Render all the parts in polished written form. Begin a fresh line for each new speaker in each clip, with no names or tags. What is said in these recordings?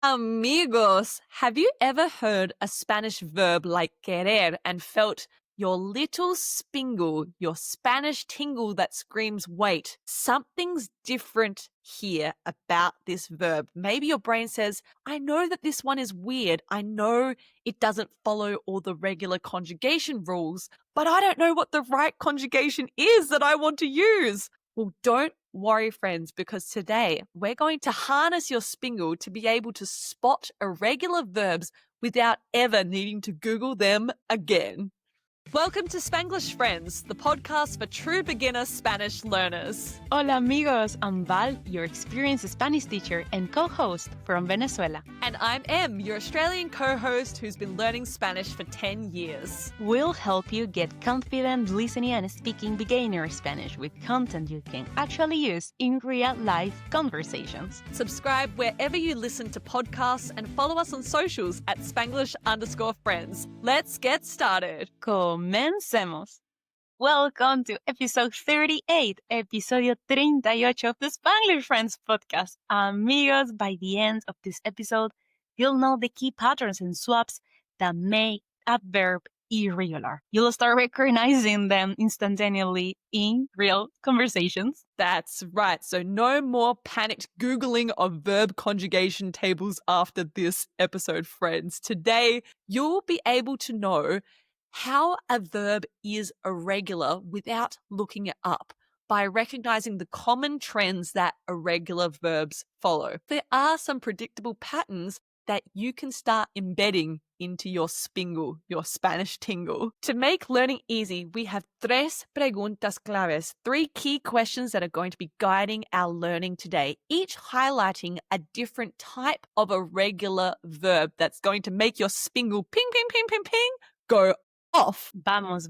Amigos, have you ever heard a Spanish verb like querer and felt your little spingle, your Spanish tingle that screams, wait, something's different here about this verb? Maybe your brain says, I know that this one is weird. I know it doesn't follow all the regular conjugation rules, but I don't know what the right conjugation is that I want to use. Well, don't worry, friends, because today we're going to harness your spingle to be able to spot irregular verbs without ever needing to Google them again. Welcome to Spanglish Friends, the podcast for true beginner Spanish learners.
Hola amigos, I'm Val, your experienced Spanish teacher and co-host from Venezuela.
And I'm Em, your Australian co-host who's been learning Spanish for 10 years.
We'll help you get confident listening and speaking beginner Spanish with content you can actually use in real-life conversations.
Subscribe wherever you listen to podcasts and follow us on socials at Spanglish_friends. Let's get started.
Comencemos. Welcome to episode 38, episodio 38 of the Spanglish Friends podcast. Amigos, by the end of this episode, you'll know the key patterns and swaps that make a verb irregular. You'll start recognizing them instantaneously in real conversations.
That's right. So no more panicked Googling of verb conjugation tables after this episode, friends. Today, you'll be able to know how a verb is irregular without looking it up by recognizing the common trends that irregular verbs follow. There are some predictable patterns that you can start embedding into your spingle, your Spanish tingle. To make learning easy, we have tres preguntas claves, 3 key questions that are going to be guiding our learning today, each highlighting a different type of irregular verb that's going to make your spingle ping, ping, ping, ping, ping, go off.
Vamos.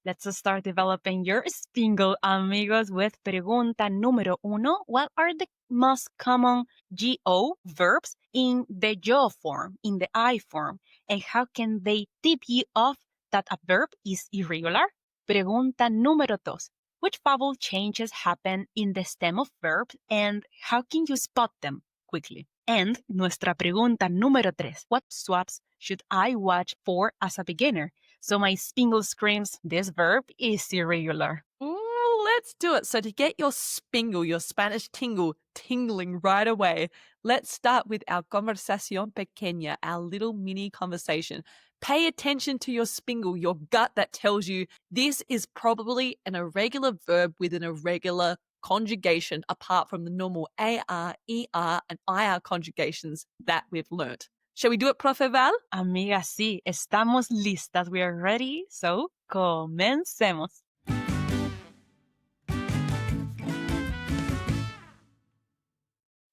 Let's start developing your Spingle, amigos, with pregunta número 1. What are the most common GO verbs in the yo form, in the I form? And how can they tip you off that a verb is irregular? Pregunta número 2. Which vowel changes happen in the stem of verbs and how can you spot them quickly? And nuestra pregunta número 3. What swaps should I watch for as a beginner? So my spingle screams, this verb is irregular.
Ooh, let's do it. So to get your spingle, your Spanish tingle, tingling right away, let's start with our conversación pequeña, our little mini conversation. Pay attention to your spingle, your gut that tells you this is probably an irregular verb with an irregular conjugation apart from the normal AR, ER, and IR conjugations that we've learnt. Shall we do it, Profe Val?
Amiga, sí, estamos listas. We are ready, so comencemos.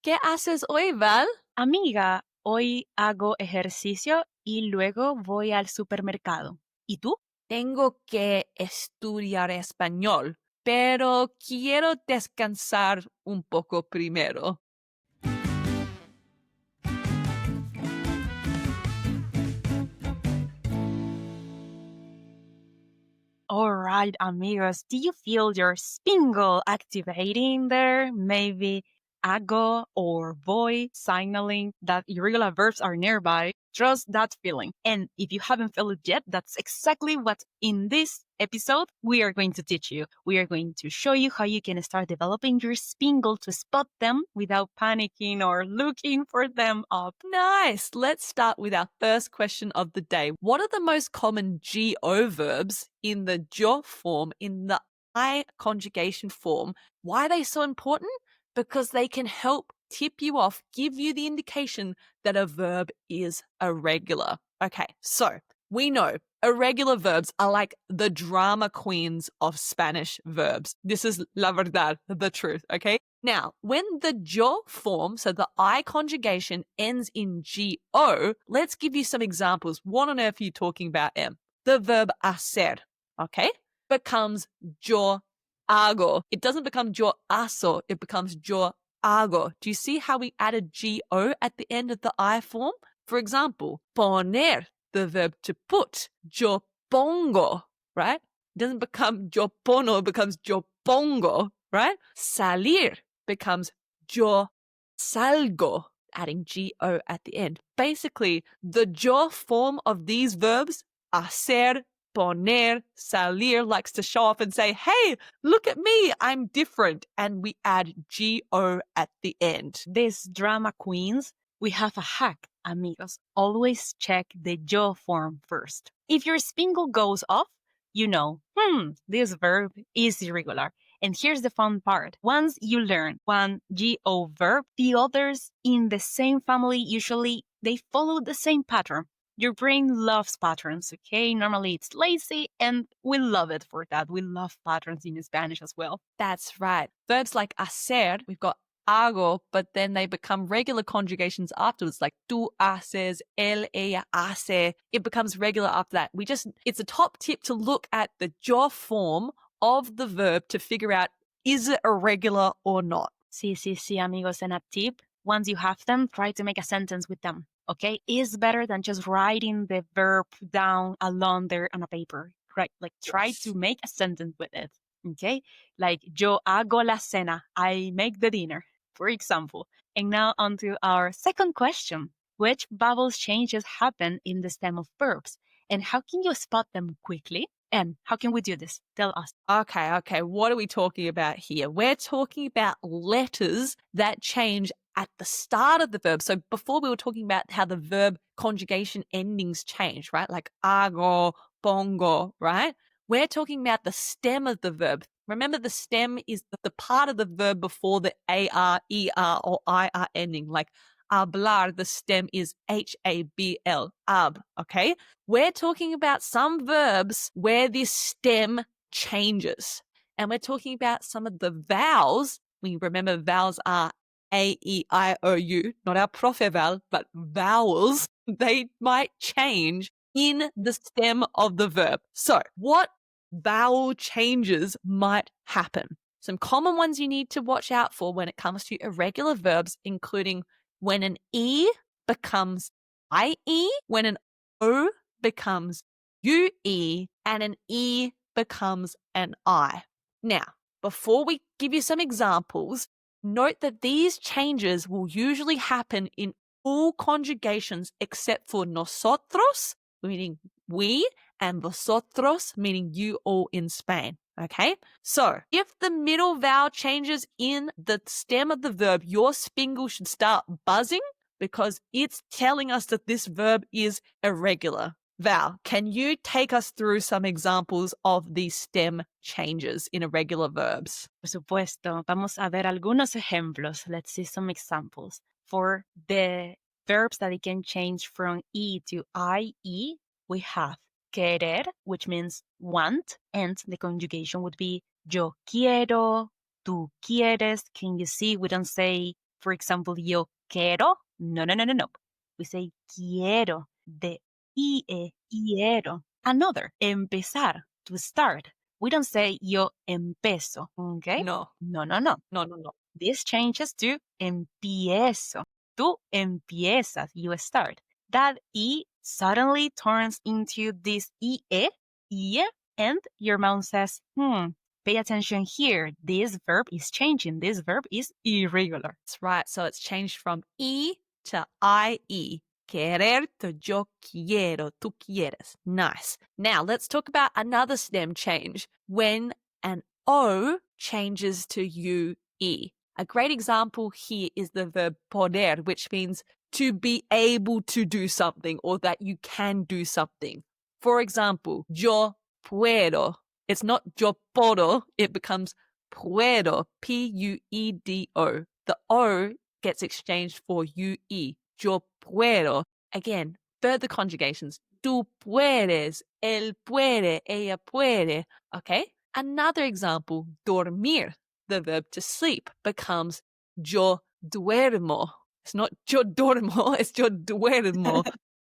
¿Qué haces hoy, Val?
Amiga, hoy hago ejercicio y luego voy al supermercado. ¿Y tú?
Tengo que estudiar español, pero quiero descansar un poco primero.
All right, amigos, do you feel your spingle activating there? Maybe hago or voy signaling that irregular verbs are nearby. Trust that feeling. And if you haven't felt it yet, that's exactly what in this episode we are going to teach you. We are going to show you how you can start developing your spingle to spot them without panicking or looking for them up.
Nice. Let's start with our first question of the day. What are the most common GO verbs in the yo form, in the I conjugation form? Why are they so important? Because they can help tip you off, give you the indication that a verb is irregular. Okay, so we know irregular verbs are like the drama queens of Spanish verbs. This is la verdad, the truth, okay? Now, when the yo form, so the I conjugation ends in GO, let's give you some examples. What on earth are you talking about, Em? The verb hacer, okay, becomes yo hago. It doesn't become yo hago, it becomes yo hago. Do you see how we added GO at the end of the I form? For example, poner, the verb to put, yo pongo, right? It doesn't become yo pono, it becomes yo pongo, right? Salir becomes yo salgo. adding go at the end. Basically, the yo form of these verbs, hacer, poner, salir, likes to show off and say, hey, look at me, I'm different. And we add go at the end.
These drama queens, we have a hack, amigos. Always check the yo form first. If your spingle goes off, you know, this verb is irregular. And here's the fun part. Once you learn one go verb, the others in the same family usually they follow the same pattern. Your brain loves patterns, okay? Normally it's lazy, and we love it for that. We love patterns in Spanish as well.
That's right. Verbs like hacer, we've got hago, but then they become regular conjugations afterwards, like tú haces, él, ella hace. It becomes regular after that. It's a top tip to look at the yo form of the verb to figure out, is it irregular or not?
Sí, amigos. And a tip, once you have them, try to make a sentence with them. Okay, is better than just writing the verb down alone there on a paper, right? Like try to make a sentence with it. Okay, like yo hago la cena, I make the dinner, for example. And now on to our second question. Which vowel changes happen in the stem of verbs? And how can you spot them quickly? And how can we do this? Tell us.
Okay. What are we talking about here? We're talking about letters that change at the start of the verb. So before we were talking about how the verb conjugation endings change, right? Like hago, pongo, right? We're talking about the stem of the verb. Remember, the stem is the part of the verb before the AR, ER, or IR ending. Like hablar, the stem is HABL, ab, okay? We're talking about some verbs where this stem changes. And we're talking about some of the vowels. We remember vowels are A, E, I, O, U, not our profe vowel, but vowels. They might change in the stem of the verb. So what vowel changes might happen? Some common ones you need to watch out for when it comes to irregular verbs, including when an E becomes IE, when an O becomes UE, and an E becomes an I. Now, before we give you some examples, note that these changes will usually happen in all conjugations except for nosotros, meaning we, and vosotros, meaning you all in Spain. Okay? So, if the middle vowel changes in the stem of the verb, your spingle should start buzzing because it's telling us that this verb is irregular. Val, can you take us through some examples of these stem changes in irregular verbs?
Por supuesto. Vamos a ver algunos ejemplos. Let's see some examples. For the verbs that it can change from E to IE, we have querer, which means want, and the conjugation would be yo quiero, tú quieres. Can you see? We don't say, for example, yo quiero. No. We say quiero. The IE, quiero. Another, empezar, to start. We don't say yo empiezo, okay?
No.
No. This changes to empiezo. Tú empiezas, you start. That E suddenly turns into this IE, and your mouth says, pay attention here. This verb is changing. This verb is irregular.
That's right. So it's changed from E to IE. Querer to yo quiero, tú quieres. Nice. Now let's talk about another stem change when an O changes to UE. A great example here is the verb poder, which means to be able to do something or that you can do something. For example, yo puedo. It's not yo puedo, it becomes puedo, Puedo. The O gets exchanged for UE. Yo puedo. Again, further conjugations. Tú puedes, él puede, ella puede. Okay? Another example, dormir, the verb to sleep, becomes yo duermo. It's not yo duermo, it's yo duermo.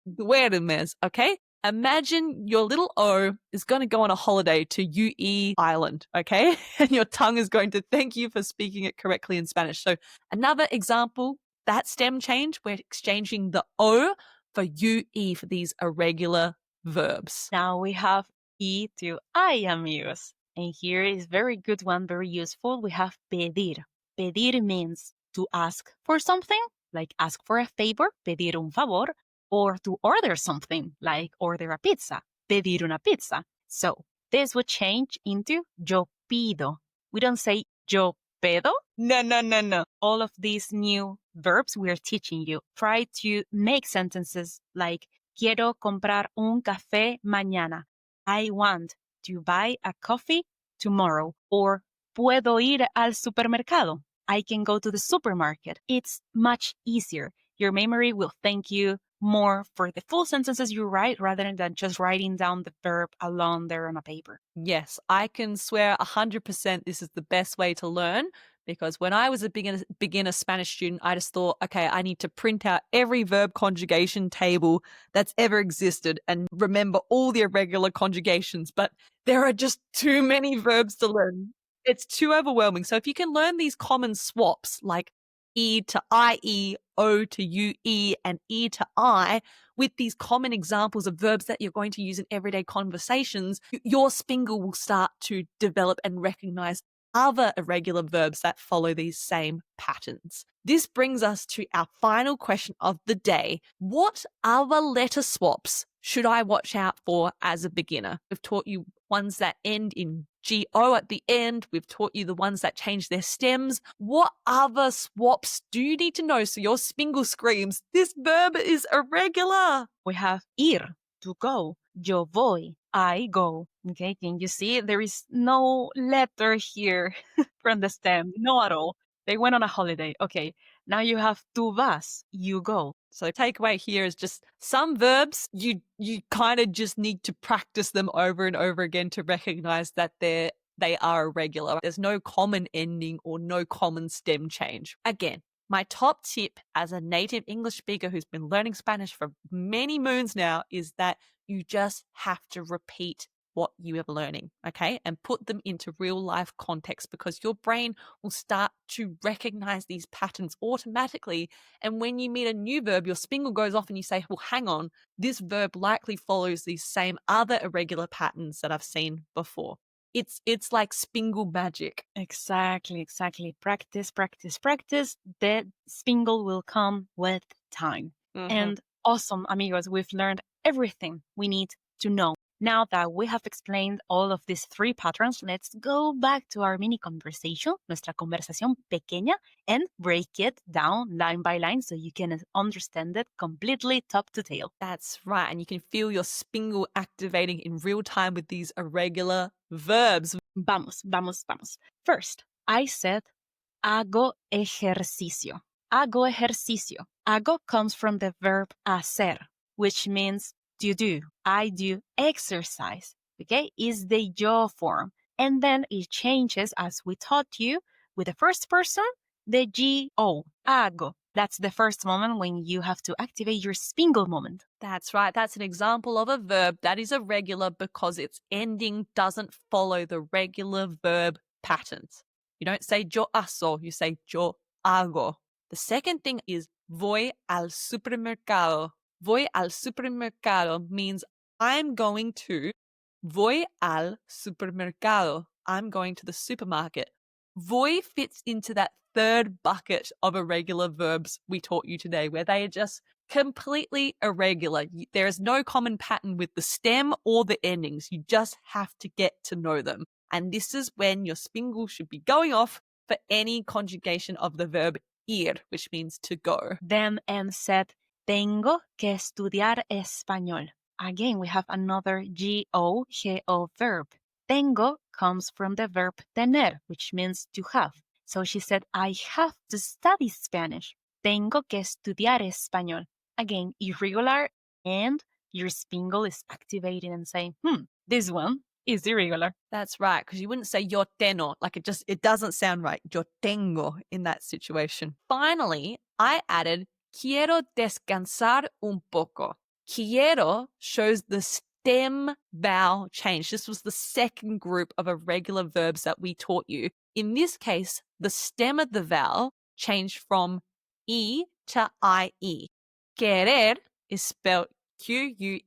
Duermes, okay? Imagine your little O is going to go on a holiday to UE Island, okay? And your tongue is going to thank you for speaking it correctly in Spanish. So another example, that stem change, we're exchanging the O for UE for these irregular verbs.
Now we have E to I, amigos. And here is very good one, very useful. We have pedir. Pedir means to ask for something. like ask for a favor, pedir un favor, or to order something, like order a pizza, pedir una pizza. So this would change into yo pido. We don't say yo pedo. No, no, no, no. All of these new verbs we're teaching you. Try to make sentences like quiero comprar un café mañana. I want to buy a coffee tomorrow. Or puedo ir al supermercado. I can go to the supermarket. It's much easier. Your memory will thank you more for the full sentences you write rather than just writing down the verb alone there on a paper.
Yes, I can swear 100% this is the best way to learn, because when I was a beginner Spanish student, I just thought, okay, I need to print out every verb conjugation table that's ever existed and remember all the irregular conjugations, but there are just too many verbs to learn. It's too overwhelming. So if you can learn these common swaps like E to IE, O to UE, and E to I, with these common examples of verbs that you're going to use in everyday conversations, your Spingle will start to develop and recognize other irregular verbs that follow these same patterns. This brings us to our final question of the day. What other letter swaps should I watch out for as a beginner? We've taught you ones that end in GO at the end. We've taught you the ones that change their stems. What other swaps do you need to know so your Spingle screams, this verb is irregular?
We have ir, to go. Yo voy, I go. Okay, can you see? There is no letter here from the stem, no at all. They went on a holiday. Okay, now you have tú vas, you go.
So takeaway here is just some verbs you kind of just need to practice them over and over again to recognize that they are irregular. There's no common ending or no common stem change. Again, my top tip as a native English speaker who's been learning Spanish for many moons now is that you just have to repeat what you are learning, okay? And put them into real life context, because your brain will start to recognize these patterns automatically. And when you meet a new verb, your Spingle goes off and you say, well, hang on, this verb likely follows these same other irregular patterns that I've seen before. It's like Spingle magic.
Exactly. Practice, practice, practice. The Spingle will come with time.
Mm-hmm.
And awesome, amigos, we've learned everything we need to know. Now that we have explained all of these three patterns, let's go back to our mini conversation, nuestra conversación pequeña, and break it down line by line so you can understand it completely top to tail.
That's right. And you can feel your Spingle activating in real time with these irregular verbs.
Vamos. First, I said, hago ejercicio. Hago ejercicio. Hago comes from the verb hacer, which means to do. I do exercise. Okay, is the yo form. And then it changes, as we taught you, with the first person, the go. Hago. That's the first moment when you have to activate your Spingle moment.
That's right. That's an example of a verb that is irregular because its ending doesn't follow the regular verb patterns. You don't say yo hago, you say yo hago. The second thing is voy al supermercado. Voy al supermercado means I'm going to. Voy al supermercado. I'm going to the supermarket. Voy fits into that third bucket of irregular verbs we taught you today, where they are just completely irregular. There is no common pattern with the stem or the endings. You just have to get to know them. And this is when your Spingle should be going off for any conjugation of the verb ir, which means to go.
Then M said, tengo que estudiar español. Again, we have another go verb. Tengo comes from the verb tener, which means to have. So she said, I have to study Spanish. Tengo que estudiar español. Again, irregular, and your Spingle is activating and saying, this one is irregular.
That's right, because you wouldn't say yo tengo, like it doesn't sound right. Yo tengo in that situation. Finally, I added quiero descansar un poco. Quiero shows the stem vowel change. This was the second group of irregular verbs that we taught you. In this case, the stem of the vowel changed from E to IE. Querer is spelled Querer.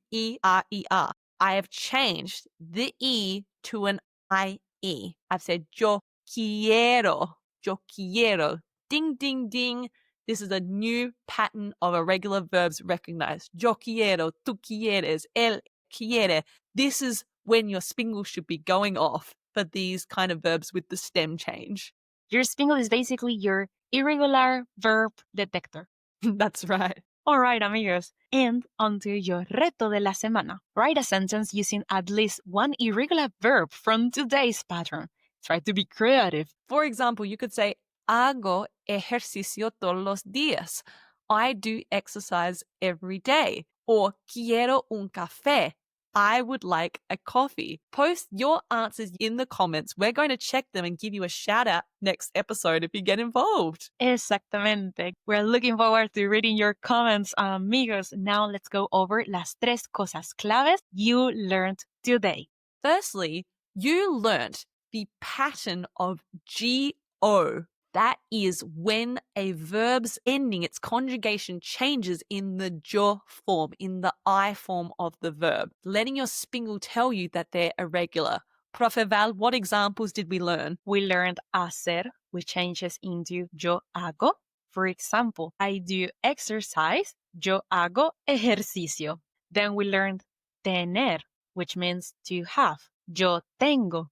I have changed the E to an IE. I've said yo quiero. Yo quiero. Ding, ding, ding. This is a new pattern of irregular verbs recognized. Yo quiero, tú quieres, él quiere. This is when your Spingle should be going off for these kind of verbs with the stem change.
Your Spingle is basically your irregular verb detector.
That's right.
All right, amigos. And onto your reto de la semana. Write a sentence using at least one irregular verb from today's pattern. Try to be creative.
For example, you could say, hago ejercicio todos los días. I do exercise every day. Or quiero un café. I would like a coffee. Post your answers in the comments. We're going to check them and give you a shout out next episode if you get involved.
Exactamente. We're looking forward to reading your comments, amigos. Now let's go over las tres cosas claves you learned today.
Firstly, you learnt the pattern of GO. That is when a verb's ending, its conjugation changes in the yo form, in the I form of the verb, letting your Spingle tell you that they're irregular. Profe Val, what examples did we learn?
We learned hacer, which changes into yo hago. For example, I do exercise, yo hago ejercicio. Then we learned tener, which means to have. Yo tengo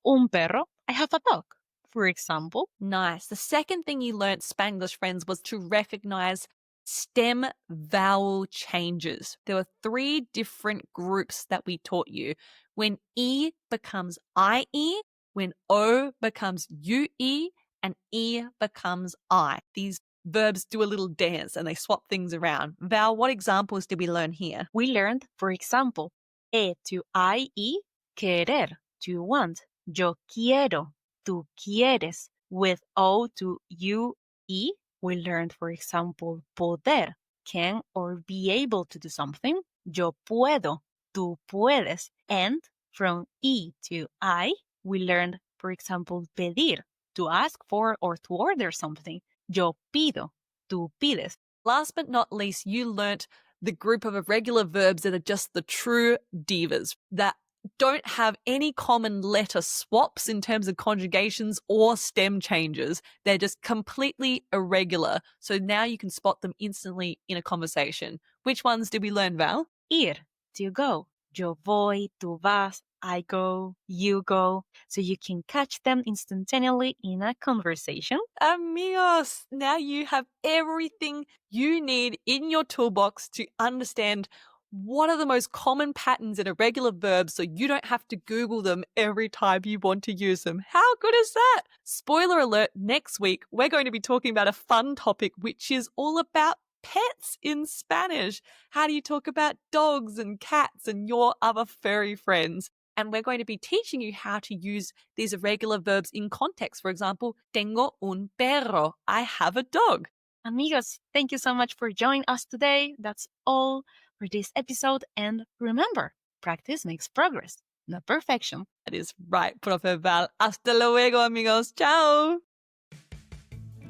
un perro. I have a dog. For example.
Nice. The second thing you learnt, Spanglish friends, was to recognize stem vowel changes. There were 3 different groups that we taught you. When E becomes IE, when O becomes UE, and E becomes I. These verbs do a little dance and they swap things around. Val, what examples did we learn here?
We learned, for example, E to IE, querer, to want. Yo quiero. Tú quieres. With O to UE, we learned, for example, poder, can or be able to do something. Yo puedo. Tú puedes. And from E to I, we learned, for example, pedir, to ask for or to order something. Yo pido. Tú pides.
Last but not least, you learnt the group of irregular verbs that are just the true divas, that don't have any common letter swaps in terms of conjugations or stem changes. They're just completely irregular. So now you can spot them instantly in a conversation. Which ones did we learn, Val?
Ir, to go. Yo voy, tú vas, I go, you go. So you can catch them instantaneously in a conversation.
Amigos, now you have everything you need in your toolbox to understand what are the most common patterns in irregular verbs so you don't have to Google them every time you want to use them. How good is that? Spoiler alert, next week we're going to be talking about a fun topic which is all about pets in Spanish. How do you talk about dogs and cats and your other furry friends? And we're going to be teaching you how to use these irregular verbs in context. For example, tengo un perro. I have a dog.
Amigos, thank you so much for joining us today. That's all for this episode. And remember, practice makes progress, not perfection.
That is right, Profe Val. Hasta luego, amigos. Ciao.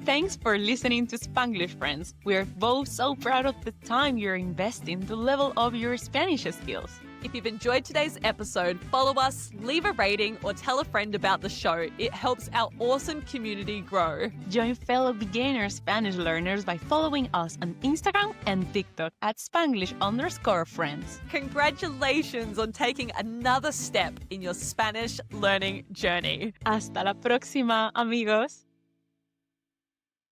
Thanks for listening to Spanglish Friends. We are both so proud of the time you're investing to level up your Spanish skills.
If you've enjoyed today's episode, follow us, leave a rating, or tell a friend about the show. It helps our awesome community grow.
Join fellow beginner Spanish learners by following us on Instagram and TikTok at Spanglish_friends.
Congratulations on taking another step in your Spanish learning journey.
Hasta la próxima, amigos.